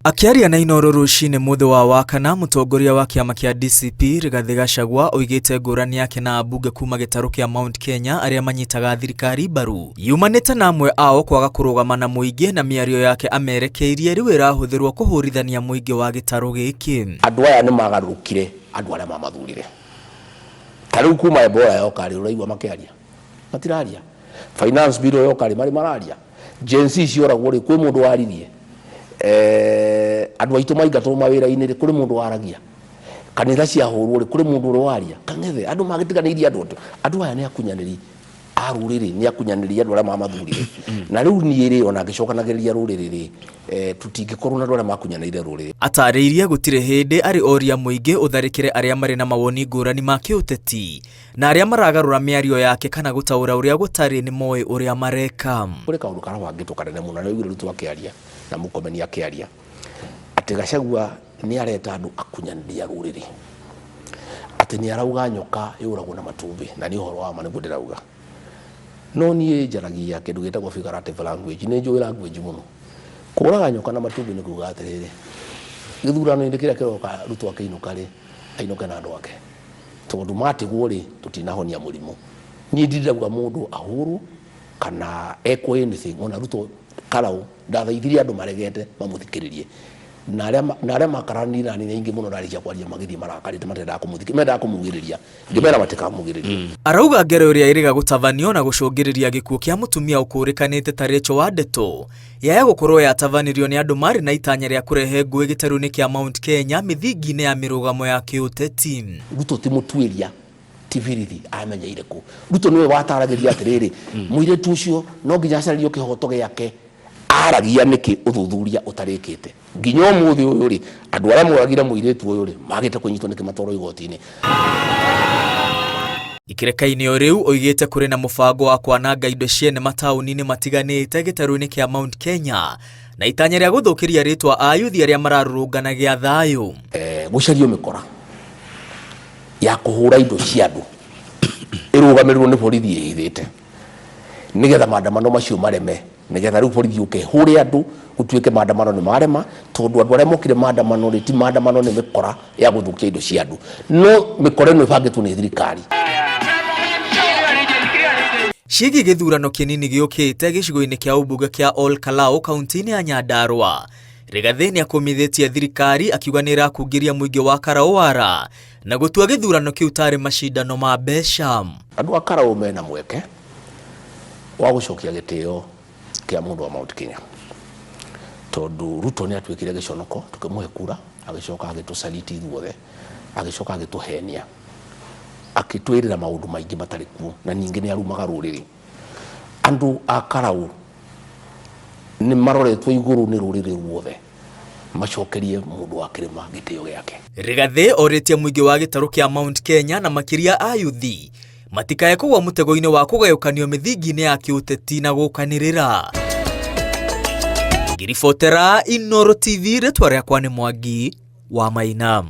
Akiaria na Inooro rucini muthe wa wakana, mutongoria wa kiama kia DCP Rigathi Gachagua oigite ngurani yake na ambunge kuma gitaru kia Mount Kenya aria manyitaga thirikari mbaru yumanite na amwe ao kwaga kurugama na muingi, na miario yake amerekeirie riu irahuthirwo kuhurithania muingi wa gitaru giki. Andu aya ni magarukire andu aria mamathurire. Tariu kuma Ebola yoka ri uraigwa makiaria matiraria, finance bill yoka ri mararia, Gen Z cioragwo ri kwi mundu waririe andu aitu maingatwo mawira-ini ri kuri mundu waragia, kanitha ciahurwo ri kuri mundu uri waria, kangethe andu magitiganirie andu aya ni akunyaniri aruriri ni akunyaniri andu aria mamathurire na riu ni ri ona ngicokanagiriria ruriri ri tutingikorwo na andu aria makunyanire ruriri. Atariirie gutire hindi ari oria muingi utharikire aria mari na mawoni ngurani ma kiuteti na aria maragarura miario yake kana gutaura uria gutari ni moe uria mareka. Kuri kaundu karabangitu kanene muno na riu tu akiaria na mukomeni akiaria ati Gachagua ni areta andu akunyaniria ruriri, ati ni arauga nyoka yuragwo na matumbi, na ni horo wa mane ndirauga no nie njaragia kindu gitagwo figurative language, ni njui language muno. Kuraga nyoka na matumbi ni kuga atiriri githurano indi kiria kiroka Ruto akiinuka ri ainuke na andu ake tondu matigwo ri tutinahonia murimu. Nie ndirauga mundu ahuru kana eko anything ona Ruto karau ndathaithirie andu maregete mamuthikiririe na aria makarani na ni ingi muno ndarikia kwaria magithii marakarite matenda kumuthikia menda kumugiriria ngimera matikamugiriria. Arauga ngero iria iriga gutavanio na gucungiriria gikuo kia mutumia ukurikanite ta Rachel Wandeto yaya gukorwo yatavanirio ni andu mari na itanya ria kurehe ngui gitaru-ini kia Mount Kenya mithingi-ini ya mirugamo ya kiuteti. Ruto ti mutuiria tivirithi amenyeire ku Ruto niwe wataragiria atiriri muiretu ucio no nginya acaririo kihoto giake aragia niki uthuthuria utarikite nginya umuthi uyu ri andu aria muragire muiretu uyu ri magite kunyitwo niki matoro igoti-ini. Ikireka-ini o riu oigite kuri na mubango wa kwananga indo ciene matauni-ini matiganite gitaru-ini kia Mount Kenya na itanya ria guthukiria ritwa ayuthi aria mararurunganagia thayu. Gucario mikora ya kuhura indo cia andu irugamirwo ni borithi ihithite nigetha maandamano macio mareme, nigetha riu borithi uke hure andu gutuike maandamano ni marema tondu andu aria mokire maandamano ri ti maandamano ni mikora ya guthukia indo cia andu no mikora ino ibangitwo ni thirikari. Ciĩgiĩ gĩthurano kĩnini gĩũkĩte gĩcigo-inĩ kĩa ũmbunge kĩa Ol Kalou kaunti-inĩ ya Nyandarua, Rigathi nĩ akumithĩtie thirikari akiuga nĩ ĩrakungĩria mũingĩ wa Karaũara na gũtua gĩthurano kĩu tarĩ macindano ma mbeca. Andu a Karaũ mena mweke wa gucokia gĩtĩo kĩa mũndũ wa Mount Kenya tondu Ruto nĩ atuĩkire gĩconoko tukĩmũhe kura agĩcoka agĩtũsaliti ithuothe agĩcoka agĩtũhenia akitwirira maundu maingi matari kuo na ningi ni arumaga ruriri. Andu a Karaũ ni maroretwo iguru ni ruriri ruothe macokerie mundu wa kirima gitio giake. Rigathi oritie muingi wa gitaru kia Mount Kenya na makiria ayuthi matikae kugwa mutego-ini wa kugayukanio mithingi-ini ya kiuteti na gukanirira. Ngiribotera Inooro TV, ritwa riakwa ni Mwangi wa Maina.